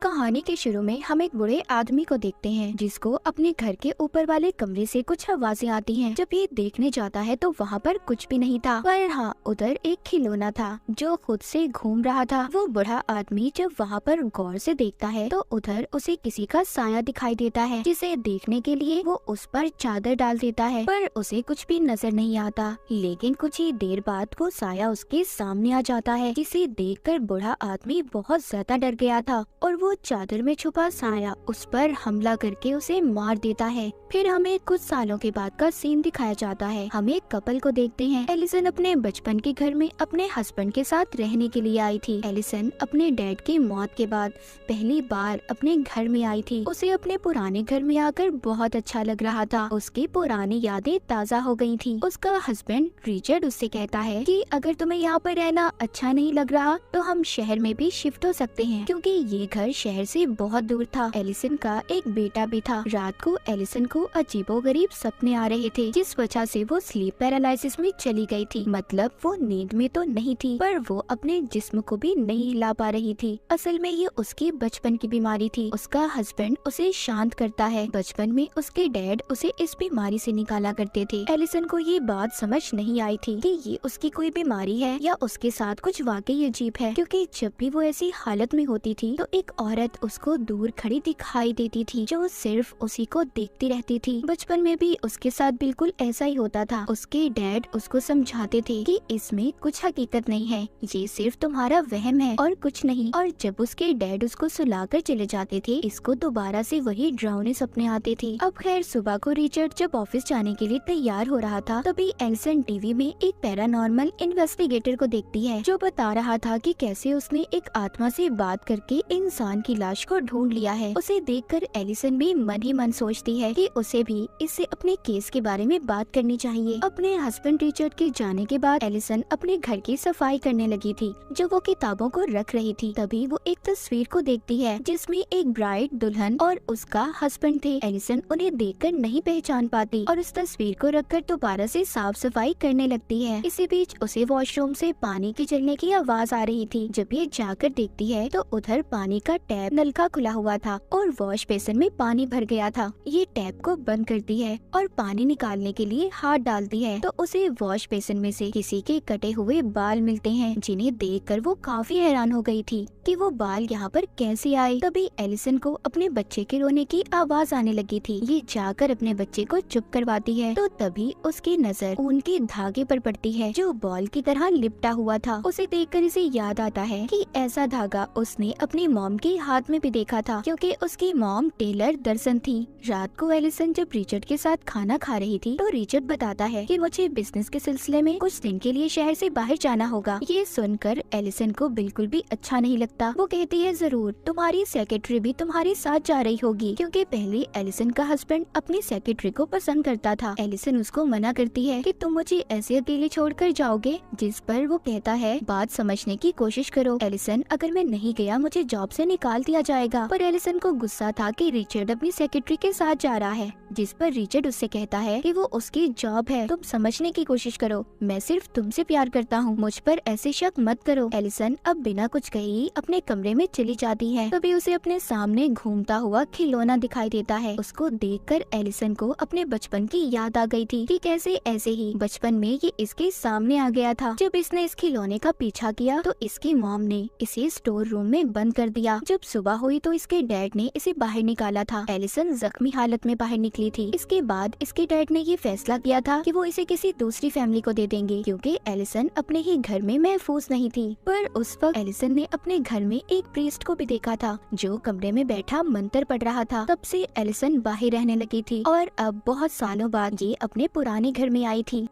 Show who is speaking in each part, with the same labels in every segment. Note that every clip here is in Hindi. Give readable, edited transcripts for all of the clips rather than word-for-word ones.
Speaker 1: कहानी के शुरू में हम एक बूढ़े आदमी को देखते हैं जिसको अपने घर के ऊपर वाले कमरे से कुछ आवाजें आती हैं। जब ये देखने जाता है तो वहाँ पर कुछ भी नहीं था, पर हाँ उधर एक खिलौना था जो खुद से घूम रहा था। वो बूढ़ा आदमी जब वहाँ पर गौर से देखता है तो उधर उसे किसी का साया दिखाई देता है, जिसे देखने के लिए वो उस पर चादर डाल देता है, पर उसे कुछ भी नजर नहीं आता। लेकिन कुछ ही देर बाद वो साया उसके सामने आ जाता है, जिसे देखकर बूढ़ा आदमी बहुत ज्यादा डर गया था और वो चादर में छुपा साया उस पर हमला करके उसे मार देता है। फिर हमें कुछ सालों के बाद का सीन दिखाया जाता है। हम एक कपल को देखते हैं। एलिसन अपने बचपन के घर में अपने हस्बैंड के साथ रहने के लिए आई थी। एलिसन अपने डैड की मौत के बाद पहली बार अपने घर में आई थी। उसे अपने पुराने घर में आकर बहुत अच्छा लग रहा था। उसकी पुरानी यादें ताज़ा हो गई थी। उसका हस्बैंड रिचर्ड उससे कहता है कि अगर तुम्हें यहाँ पर रहना अच्छा नहीं लग रहा तो हम शहर में भी शिफ्ट हो सकते हैं, क्योंकि ये घर शहर से बहुत दूर था। एलिसन का एक बेटा भी था। रात को एलिसन को अजीबोगरीब सपने आ रहे थे, जिस वजह से वो स्लीप पैरालिसिस में चली गई थी। मतलब वो नींद में तो नहीं थी, पर वो अपने जिस्म को भी नहीं हिला पा रही थी। असल में ये उसकी बचपन की बीमारी थी। उसका हस्बैंड उसे शांत करता है। बचपन में उसके डैड उसे इस बीमारी से निकाला करते थे। एलिसन को ये बात समझ नहीं आई थी कि ये उसकी कोई बीमारी है या उसके साथ कुछ वाकई अजीब है, क्योंकि जब भी वो ऐसी हालत में होती थी तो एक औरत उसको दूर खड़ी दिखाई देती थी जो सिर्फ उसी को देखती रहती थी। बचपन में भी उसके साथ बिल्कुल ऐसा ही होता था। उसके डैड उसको समझाते थे कि इसमें कुछ हकीकत नहीं है, ये सिर्फ तुम्हारा वहम है और कुछ नहीं। और जब उसके डैड उसको सुलाकर चले जाते थे, इसको दोबारा से वही डरावने सपने आते थे। अब खैर सुबह को रिचर्ड जब ऑफिस जाने के लिए तैयार हो रहा था, तभी एलिसन टीवी में एक पैरानॉर्मल इन्वेस्टिगेटर को देखती है जो बता रहा था कि कैसे उसने एक आत्मा से बात करके इंसान की लाश को ढूंढ लिया है। उसे देखकर एलिसन भी मन ही मन सोचती है कि उसे भी इससे अपने केस के बारे में बात करनी चाहिए। अपने हस्बैंड रिचर्ड के जाने के बाद एलिसन अपने घर की सफाई करने लगी थी, जो वो किताबों को रख रही थी। तभी वो एक तस्वीर को देखती है जिसमें एक ब्राइड, दुल्हन और उसका हस्बैंड थे। एलिसन उन्हें देखकर नहीं पहचान पाती और उस तस्वीर को रखकर दोबारा से साफ सफाई करने लगती है। इसी बीच उसे वॉशरूम से पानी के चलने की आवाज आ रही थी। जब ये जाकर देखती है तो उधर पानी का टैप नलका खुला हुआ था और वॉश बेसिन में पानी भर गया था। ये टैप को बंद करती है और पानी निकालने के लिए हाथ डालती है तो उसे वॉश बेसिन में से किसी के कटे हुए बाल मिलते हैं, जिन्हें देखकर वो काफी हैरान हो गई थी कि वो बाल यहाँ पर कैसे आए। तभी एलिसन को अपने बच्चे के रोने की आवाज आने लगी थी। ये जाकर अपने बच्चे को चुप करवाती है तो तभी उसकी नजर ऊन के धागे पर पड़ती है जो बॉल की तरह लिपटा हुआ था। उसे देखकर इसे याद आता है कि ऐसा धागा उसने अपनी मॉम के हाथ में भी देखा था, क्योंकि उसकी मॉम टेलर दर्शन थी। रात को एलिसन जब रिचर्ड के साथ खाना खा रही थी तो रिचर्ड बताता है कि मुझे बिजनेस के सिलसिले में कुछ दिन के लिए शहर से बाहर जाना होगा। ये सुनकर एलिसन को बिल्कुल भी अच्छा नहीं लगता। वो कहती है जरूर, तुम्हारी सेक्रेटरी भी तुम्हारे साथ जा रही होगी, क्योंकि पहले एलिसन का हस्बैंड अपनी सेक्रेटरी को पसंद करता था। एलिसन उसको मना करती है कि तुम मुझे ऐसे अकेले छोड़कर जाओगे, जिस पर वो कहता है बात समझने की कोशिश करो एलिसन, अगर मैं नहीं गया मुझे जॉब से निकाल दिया जाएगा। पर एलिसन को गुस्सा था कि रिचर्ड अपनी सेक्रेटरी के साथ जा रहा है, जिस पर रिचर्ड उससे कहता है कि वो उसकी जॉब है, तुम समझने की कोशिश करो, मैं सिर्फ तुमसे प्यार करता हूँ, मुझ पर ऐसे शक मत करो। एलिसन अब बिना कुछ कहे ही अपने कमरे में चली जाती है। तभी उसे अपने सामने घूमता हुआ खिलौना दिखाई देता है। उसको देखकर एलिसन को अपने बचपन की याद आ गई थी कि कैसे ऐसे ही बचपन में ये इसके सामने आ गया था। जब इसने इस खिलौने का पीछा किया तो इसकी मॉम ने इसे स्टोर रूम में बंद कर दिया। जब सुबह हुई तो इसके डैड ने इसे बाहर निकाला था। एलिसन जख्मी हालत में बाहर निकली थी। इसके बाद इसके डैड ने ये फैसला किया था कि वो इसे किसी दूसरी फैमिली को दे देंगे, क्योंकि एलिसन अपने ही घर में महफूज नहीं थी। पर उस वक्त एलिसन ने अपने घर में एक प्रीस्ट को भी देखा था जो कमरे में बैठा मंत्र पढ़ रहा था। तब से एलिसन बाहर रहने लगी थी और अब बहुत सालों बाद ये अपने पुराने घर में आई थी।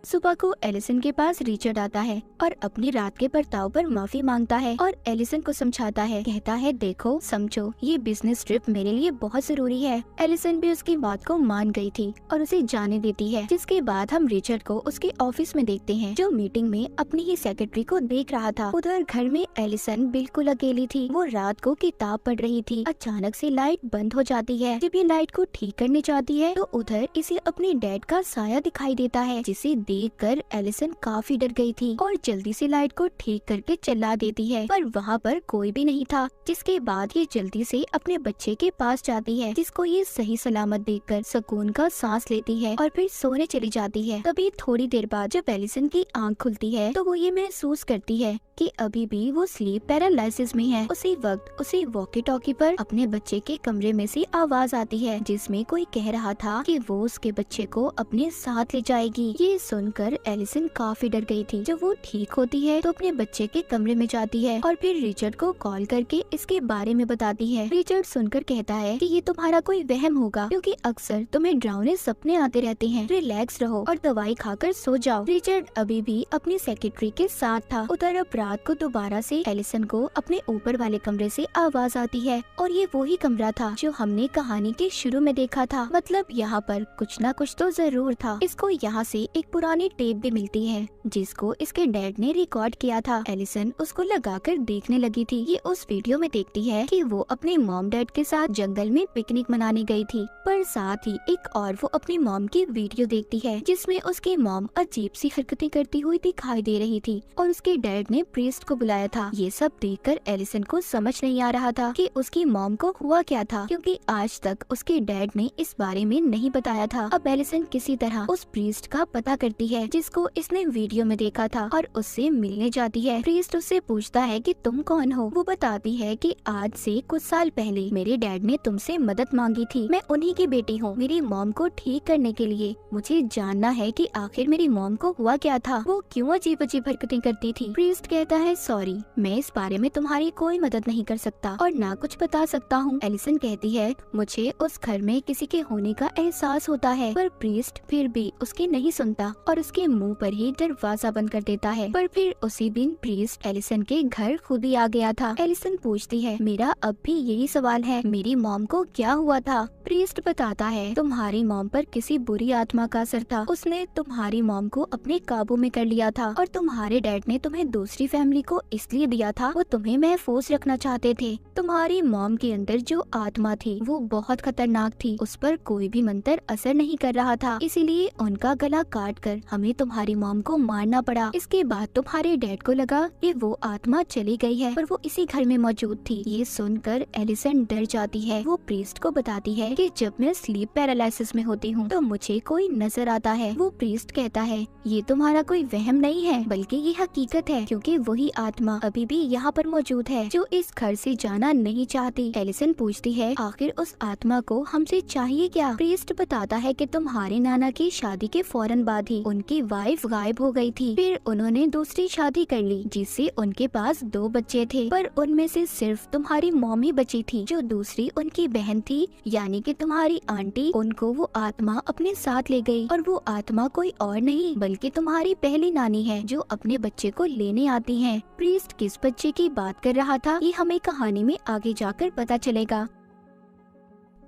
Speaker 1: सुबह को एलिसन के पास रिचर्ड आता है और अपनी रात के बर्ताव पर माफी मांगता है और एलिसन को समझाता है। कहता है देखो समझो, ये बिजनेस ट्रिप मेरे लिए बहुत जरूरी है। एलिसन भी उसकी बात को मान गई थी और उसे जाने देती है। जिसके बाद हम रिचर्ड को उसके ऑफिस में देखते हैं, जो मीटिंग में अपनी ही सेक्रेटरी को देख रहा था। उधर घर में एलिसन बिल्कुल अकेली थी। वो रात को किताब पढ़ रही थी। अचानक से लाइट बंद हो जाती है। जब ये लाइट को ठीक करने जाती है तो उधर इसे अपने डैड का साया दिखाई देता है, जिसे देखकर एलिसन काफी डर गई थी और जल्दी से लाइट को ठीक करके चला देती है, पर वहाँ पर कोई भी नहीं था। जिसके बाद ये जल्दी से अपने बच्चे के पास जाती है, जिसको ये सही सलामत देखकर सुकून का सांस लेती है और फिर सोने चली जाती है। तभी थोड़ी देर बाद जब एलिसन की आंख खुलती है तो वो ये महसूस करती है कि अभी भी वो स्लीप पैरालिसिस में है। उसी वक्त उसी वॉकी टॉकी पर अपने बच्चे के कमरे में से आवाज आती है, जिसमें कोई कह रहा था कि वो उसके बच्चे को अपने साथ ले जाएगी। ये सुनकर एलिसन काफी डर गई थी। जब वो ठीक होती है तो अपने बच्चे के कमरे में जाती है और फिर रिचर्ड को कॉल करके इसके बारे में बताती है। रिचर्ड सुनकर कहता है कि ये तुम्हारा कोई वहम होगा, क्योंकि अक्सर तुम्हें डरावने सपने आते रहते हैं। रिलैक्स रहो और दवाई खाकर सो जाओ। रिचर्ड अभी भी अपनी सेक्रेटरी के साथ था। उधर अब रात को दोबारा से एलिसन को अपने ऊपर वाले कमरे से आवाज आती है और ये वही कमरा था जो हमने कहानी के शुरू में देखा था। मतलब यहाँ पर कुछ ना कुछ तो जरूर था। इसको यहाँ से एक पुरानी टेप भी मिलती है जिसको इसके डैड ने रिकॉर्ड किया था। एलिसन उसको लगाकर देखने लगी थी। ये उस वीडियो में देखती है कि वो अपने मॉम डैड के साथ जंगल में पिकनिक मनाने गई थी, पर साथ ही एक और वो अपनी मॉम की वीडियो देखती है जिसमें उसकी मॉम अजीब सी हरकतें करती हुई दिखाई दे रही थी और उसके डैड ने प्रीस्ट को बुलाया था। ये सब देखकर एलिसन को समझ नहीं आ रहा था कि उसकी मॉम को हुआ क्या था, क्योंकि आज तक उसके डैड ने इस बारे में नहीं बताया था। अब एलिसन किसी तरह उस प्रीस्ट का पता करती है जिसको इसने वीडियो में देखा था और उससे मिलने जाती है। प्रीस्ट उससे पूछता है कि तुम कौन हो। वो बताती है कि आज से कुछ साल पहले मेरे डैड ने तुमसे मदद मांगी थी। मैं उन्हीं की बेटी हूँ। मेरी मॉम को ठीक करने के लिए मुझे जानना है कि आखिर मेरी मॉम को हुआ क्या था, वो क्यों अजीब अजीब हरकतें करती थी। प्रीस्ट कहता है सॉरी, मैं इस बारे में तुम्हारी कोई मदद नहीं कर सकता और ना कुछ बता सकता हूँ। एलिसन कहती है मुझे उस घर में किसी के होने का एहसास होता है, पर प्रीस्ट फिर भी उसकी नहीं सुनता और उसके मुंह पर ही दरवाजा बंद कर देता है। पर फिर उसी दिन प्रीस्ट एलिसन के घर खुद ही आ गया था। एलिसन पूछती है मेरा अब भी यही सवाल है, मेरी मॉम को क्या हुआ था। प्रीस्ट बताता है तुम्हारी मॉम पर किसी बुरी आत्मा का असर था। उसने तुम्हारी मॉम को अपने काबू में कर लिया था और तुम्हारे डैड ने तुम्हें दूसरी फैमिली को इसलिए दिया था, वो तुम्हें महफूज रखना चाहते थे। तुम्हारी मॉम के अंदर जो आत्मा थी वो बहुत खतरनाक थी। उस पर कोई भी मंत्र असर नहीं कर रहा था, इसीलिए उनका गला काट कर हमें तुम्हारी मॉम को मारना पड़ा। इसके बाद तुम्हारे डैड को लगा कि वो आत्मा चली गई है, पर वो इसी घर में मौजूद थी। ये सुनकर एलिसन डर जाती है। वो प्रीस्ट को बताती है कि जब मैं स्लीप पैरालिसिस में होती हूँ तो मुझे कोई नजर आता है। वो प्रीस्ट कहता है ये तुम्हारा कोई वहम नहीं है, बल्कि ये हकीकत है, क्योंकि वही आत्मा अभी भी यहाँ पर मौजूद है जो इस घर से जाना नहीं चाहती। एलिसन पूछती है आखिर उस आत्मा को हमसे चाहिए क्या। प्रीस्ट बताता है कि तुम्हारे नाना की शादी के फौरन बाद ही उनकी वाइफ गायब हो गई थी। फिर उन्होंने दूसरी शादी कर ली जिससे उनके पास 2 बच्चे थे, पर उनमें से सिर्फ तुम्हारी मॉम ही बची थी। जो दूसरी उनकी बहन थी यानी कि तुम्हारी आंटी, उनको वो आत्मा अपने साथ ले गई और वो आत्मा कोई और नहीं बल्कि तुम्हारी पहली नानी है जो अपने बच्चे को लेने आती है। प्रीस्ट किस बच्चे की बात कर रहा था ये हमें कहानी में आगे जाकर पता चलेगा।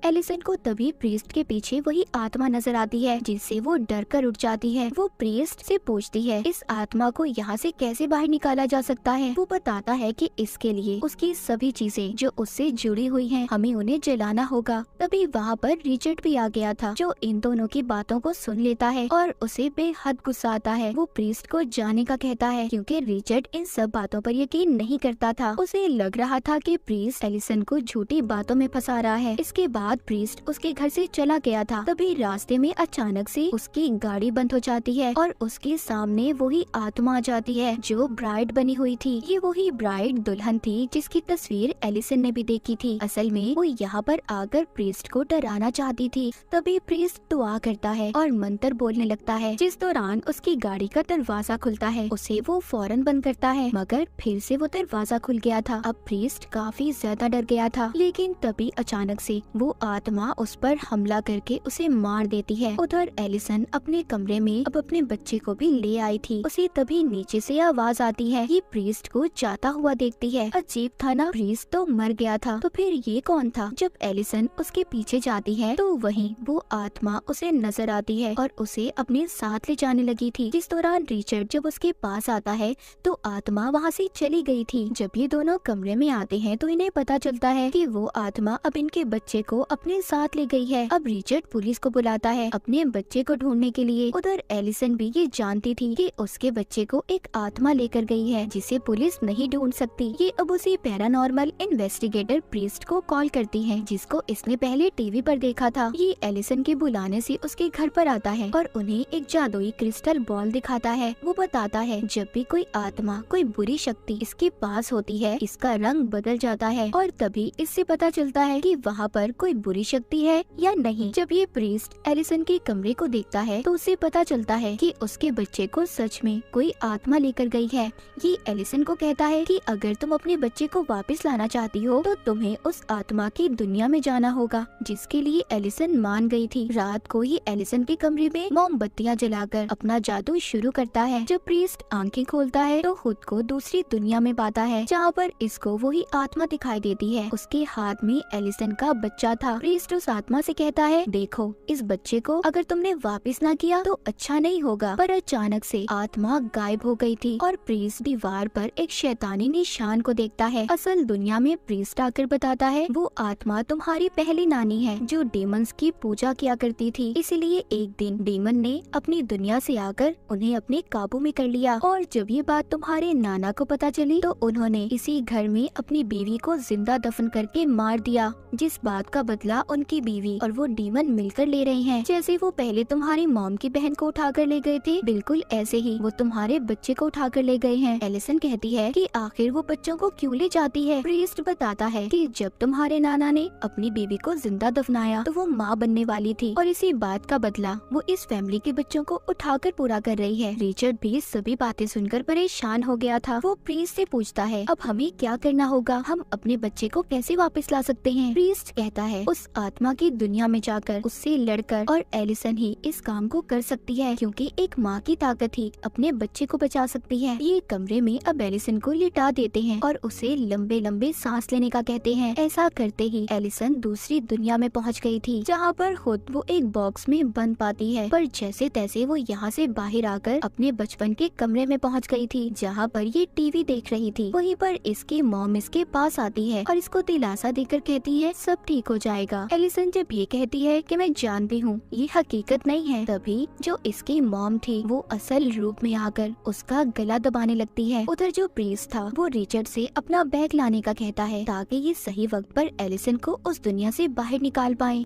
Speaker 1: एलिसन को तभी प्रीस्ट के पीछे वही आत्मा नजर आती है जिससे वो डर कर उठ जाती है। वो प्रीस्ट से पूछती है इस आत्मा को यहाँ से कैसे बाहर निकाला जा सकता है। वो बताता है कि इसके लिए उसकी सभी चीजें जो उससे जुड़ी हुई हैं, हमें उन्हें जलाना होगा। तभी वहाँ पर रिचर्ड भी आ गया था जो इन दोनों की बातों को सुन लेता है और उसे बेहद गुस्सा आता है। वो प्रीस्ट को जाने का कहता है क्योंकि रिचर्ड इन सब बातों पर यकीन नहीं करता था। उसे लग रहा था कि प्रीस्ट एलिसन को झूठी बातों में फंसा रहा है। इसके बाद प्रीस्ट उसके घर से चला गया था। तभी रास्ते में अचानक से उसकी गाड़ी बंद हो जाती है और उसके सामने वही आत्मा आ जाती है जो ब्राइड बनी हुई थी। ये वही ब्राइड दुल्हन थी जिसकी तस्वीर एलिसन ने भी देखी थी। असल में वो यहाँ पर आकर प्रीस्ट को डराना चाहती थी। तभी प्रीस्ट दुआ करता है और मंत्र बोलने लगता है, जिस दौरान उसकी गाड़ी का दरवाजा खुलता है। उसे वो फौरन बंद करता है मगर फिर से वो दरवाजा खुल गया था। अब प्रीस्ट काफी ज्यादा डर गया था, लेकिन तभी अचानक से वो आत्मा उस पर हमला करके उसे मार देती है। उधर एलिसन अपने कमरे में अब अपने बच्चे को भी ले आई थी। उसे तभी नीचे से आवाज आती है। ये प्रीस्ट को जाता हुआ देखती है। अजीब था ना, प्रीस्ट तो मर गया था, तो फिर ये कौन था। जब एलिसन उसके पीछे जाती है तो वहीं वो आत्मा उसे नजर आती है और उसे अपने साथ ले जाने लगी थी। जिस दौरान रिचर्ड जब उसके पास आता है तो आत्मा वहाँ से चली गई थी। जब ये दोनों कमरे में आते हैं तो इन्हें पता चलता है कि वो आत्मा अब इनके बच्चे को अपने साथ ले गई है। अब रिचर्ड पुलिस को बुलाता है अपने बच्चे को ढूंढने के लिए। उधर एलिसन भी ये जानती थी कि उसके बच्चे को एक आत्मा लेकर गई है जिसे पुलिस नहीं ढूंढ सकती। ये अब उसी पैरानॉर्मल इन्वेस्टिगेटर प्रीस्ट को कॉल करती है जिसको इसने पहले टीवी पर देखा था। ये एलिसन के बुलाने से उसके घर पर आता है और उन्हें एक जादुई क्रिस्टल बॉल दिखाता है। वो बताता है जब भी कोई आत्मा, कोई बुरी शक्ति इसके पास होती है, इसका रंग बदल जाता है और तभी इससे पता चलता है कि वहाँ पर कोई बुरी शक्ति है या नहीं। जब ये प्रीस्ट एलिसन के कमरे को देखता है तो उसे पता चलता है कि उसके बच्चे को सच में कोई आत्मा लेकर गई है। ये एलिसन को कहता है कि अगर तुम अपने बच्चे को वापस लाना चाहती हो तो तुम्हें उस आत्मा की दुनिया में जाना होगा, जिसके लिए एलिसन मान गई थी। रात को ही एलिसन के कमरे में मोमबत्तियां जलाकर अपना जादू शुरू करता है। जब प्रीस्ट आंखें खोलता है तो खुद को दूसरी दुनिया में पाता है जहाँ पर इसको वही आत्मा दिखाई देती है। उसके हाथ में एलिसन का बच्चा था। प्रीस्ट उस आत्मा से कहता है, देखो इस बच्चे को अगर तुमने वापस ना किया तो अच्छा नहीं होगा। पर अचानक से आत्मा गायब हो गई थी और प्रीस्ट दीवार पर एक शैतानी निशान को देखता है। असल दुनिया में प्रीस्ट आकर बताता है वो आत्मा तुम्हारी पहली नानी है जो डेमंस की पूजा किया करती थी। इसीलिए एक दिन डेमन ने अपनी दुनिया से आकर उन्हें अपने काबू में कर लिया और जब ये बात तुम्हारे नाना को पता चली तो उन्होंने इसी घर में अपनी बीवी को जिंदा दफन करके मार दिया, जिस बात का बदला उनकी बीवी और वो डीमन मिलकर ले रहे हैं। जैसे वो पहले तुम्हारी मॉम की बहन को उठाकर ले गए थे, बिल्कुल ऐसे ही वो तुम्हारे बच्चे को उठाकर ले गए हैं। एलिसन कहती है कि आखिर वो बच्चों को क्यों ले जाती है। प्रीस्ट बताता है कि जब तुम्हारे नाना ने अपनी बीवी को जिंदा दफनाया तो वो माँ बनने वाली थी और इसी बात का बदला वो इस फैमिली के बच्चों को उठाकर पूरा कर रही है। रिचर्ड भी सभी बातें सुनकर परेशान हो गया था। वो प्रीस्ट से पूछता है अब हमें क्या करना होगा, हम अपने बच्चे को कैसे वापस ला सकते हैं। प्रीस्ट कहता है उस आत्मा की दुनिया में जाकर उससे लड़कर, और एलिसन ही इस काम को कर सकती है क्योंकि एक माँ की ताकत ही अपने बच्चे को बचा सकती है। ये कमरे में अब एलिसन को लिटा देते हैं और उसे लंबे लंबे सांस लेने का कहते हैं। ऐसा करते ही एलिसन दूसरी दुनिया में पहुँच गई थी जहाँ पर खुद वो एक बॉक्स में बंद पाती है। पर जैसे तैसे वो यहाँ से बाहर आकर अपने बचपन के कमरे में पहुँच गई थी जहाँ पर ये टीवी देख रही थी। वहीं पर इसकी मॉम इसके पास आती है और इसको दिलासा देकर कहती है सब ठीक हो जाएगा। एलिसन जब ये कहती है कि मैं जानती हूँ ये हकीकत नहीं है, तभी जो इसकी मॉम थी वो असल रूप में आकर उसका गला दबाने लगती है। उधर जो प्रीस्ट था वो रिचर्ड से अपना बैग लाने का कहता है ताकि ये सही वक्त पर एलिसन को उस दुनिया से बाहर निकाल पाए।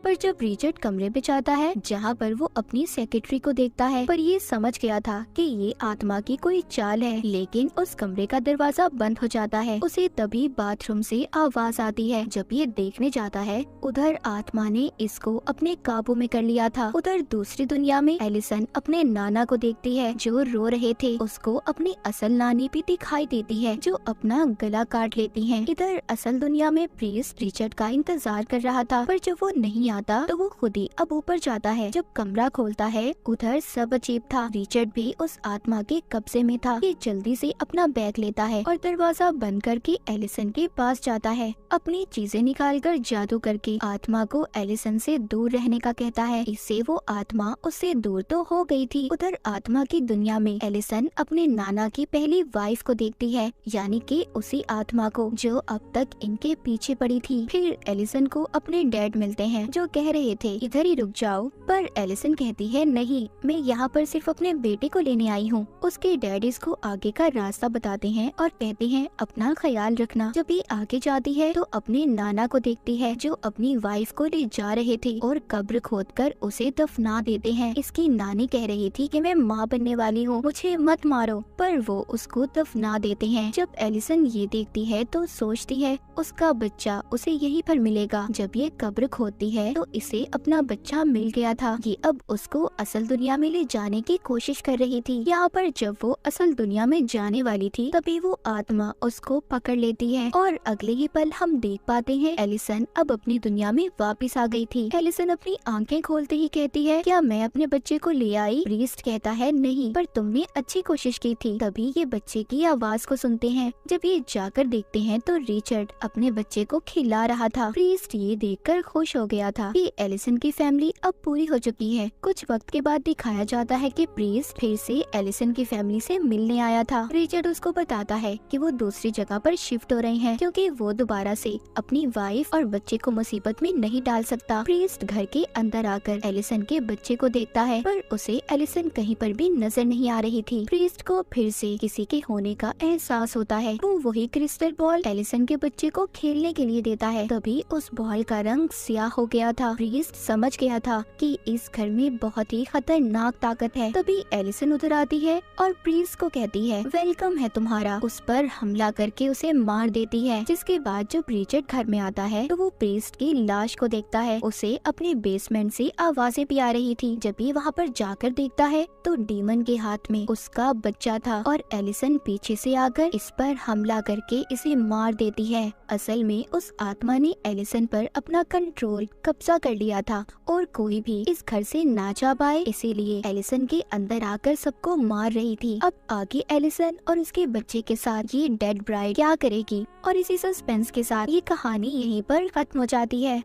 Speaker 1: पर जब रिचर्ड कमरे पे जाता है जहाँ पर वो अपनी सेक्रेटरी को देखता है, पर ये समझ गया था कि ये आत्मा की कोई चाल है, लेकिन उस कमरे का दरवाजा बंद हो जाता है। उसे तभी बाथरूम से आवाज आती है। जब ये देखने जाता है उधर आत्मा ने इसको अपने काबू में कर लिया था। उधर दूसरी दुनिया में एलिसन अपने नाना को देखती है जो रो रहे थे। उसको अपनी असल नानी भी दिखाई देती है जो अपना गला काट लेती है। इधर असल दुनिया में प्रीस्ट रिचर्ड का इंतजार कर रहा था, पर जब वो नहीं आता तो वो खुद ही अब ऊपर जाता है। जब कमरा खोलता है उधर सब अजीब था। रिचर्ड भी उस आत्मा के कब्जे में था। ये जल्दी से अपना बैग लेता है और दरवाजा बंद करके एलिसन के पास जाता है। अपनी चीजें निकालकर जादू करके आत्मा को एलिसन से दूर रहने का कहता है। इससे वो आत्मा उससे दूर तो हो गई थी। उधर आत्मा की दुनिया में एलिसन अपने नाना की पहली वाइफ को देखती है, यानी कि उसी आत्मा को जो अब तक इनके पीछे पड़ी थी। फिर एलिसन को अपने डैड मिलते हैं जो कह रहे थे इधर ही रुक जाओ, पर एलिसन कहती है नहीं, मैं यहाँ पर सिर्फ अपने बेटे को लेने आई हूँ। उसके डैड इसको आगे का रास्ता बताते हैं और कहते हैं अपना ख्याल रखना। जब ये आगे जाती है तो अपने नाना को देखती है जो अपनी वाइफ को ले जा रहे थे और कब्र खोदकर उसे दफना देते हैं। इसकी नानी कह रही थी कि मैं माँ बनने वाली हूँ, मुझे मत मारो, पर वो उसको दफना देते हैं। जब एलिसन ये देखती है तो सोचती है उसका बच्चा उसे यहीं पर मिलेगा। जब ये कब्र खोदती है तो इसे अपना बच्चा मिल गया था। ये अब उसको असल दुनिया में ले जाने की कोशिश कर रही थी। यहाँ पर जब वो असल दुनिया में जाने वाली थी तभी वो आत्मा उसको पकड़ लेती है और अगले ही पल हम देख पाते हैं एलिसन अब अपनी दुनिया में वापस आ गई थी। एलिसन अपनी आंखें खोलते ही कहती है क्या मैं अपने बच्चे को ले आई? प्रीस्ट कहता है नहीं, पर तुमने अच्छी कोशिश की थी। तभी ये बच्चे की आवाज को सुनते हैं। जब ये जाकर देखते हैं तो रिचर्ड अपने बच्चे को खिला रहा था। प्रीस्ट ये देखकर खुश हो गया था था कि एलिसन की फैमिली अब पूरी हो चुकी है। कुछ वक्त के बाद दिखाया जाता है कि प्रीस्ट फिर से एलिसन की फैमिली से मिलने आया था। रिचर्ड उसको बताता है कि वो दूसरी जगह पर शिफ्ट हो रहे हैं क्योंकि वो दोबारा से अपनी वाइफ और बच्चे को मुसीबत में नहीं डाल सकता। प्रीस्ट घर के अंदर आकर एलिसन के बच्चे को देखता है पर उसे एलिसन कहीं पर भी नजर नहीं आ रही थी। प्रीस्ट को फिर से किसी के होने का एहसास होता है। वो वही क्रिस्टल बॉल एलिसन के बच्चे को खेलने के लिए देता है। तभी उस बॉल का रंग स्याह हो गया था। प्रीस्ट समझ गया था कि इस घर में बहुत ही खतरनाक ताकत है। तभी एलिसन उधर आती है और प्रीस्ट को कहती है वेलकम है तुम्हारा। उस पर हमला करके उसे मार देती है। जिसके बाद जब रिचर्ड घर में आता है तो वो प्रीस्ट की लाश को देखता है। उसे अपने बेसमेंट से आवाजें भी आ रही थी। जब भी वहाँ पर जाकर देखता है तो डीमन के हाथ में उसका बच्चा था और एलिसन पीछे से आकर इस पर हमला करके इसे मार देती है। असल में उस आत्मा ने एलिसन पर अपना कंट्रोल कब्जा कर लिया था और कोई भी इस घर से ना जा पाए, इसीलिए एलिसन के अंदर आकर सबको मार रही थी। अब आगे एलिसन और उसके बच्चे के साथ ये डेड ब्राइड क्या करेगी और इसी सस्पेंस के साथ ये कहानी यहीं पर खत्म हो जाती है।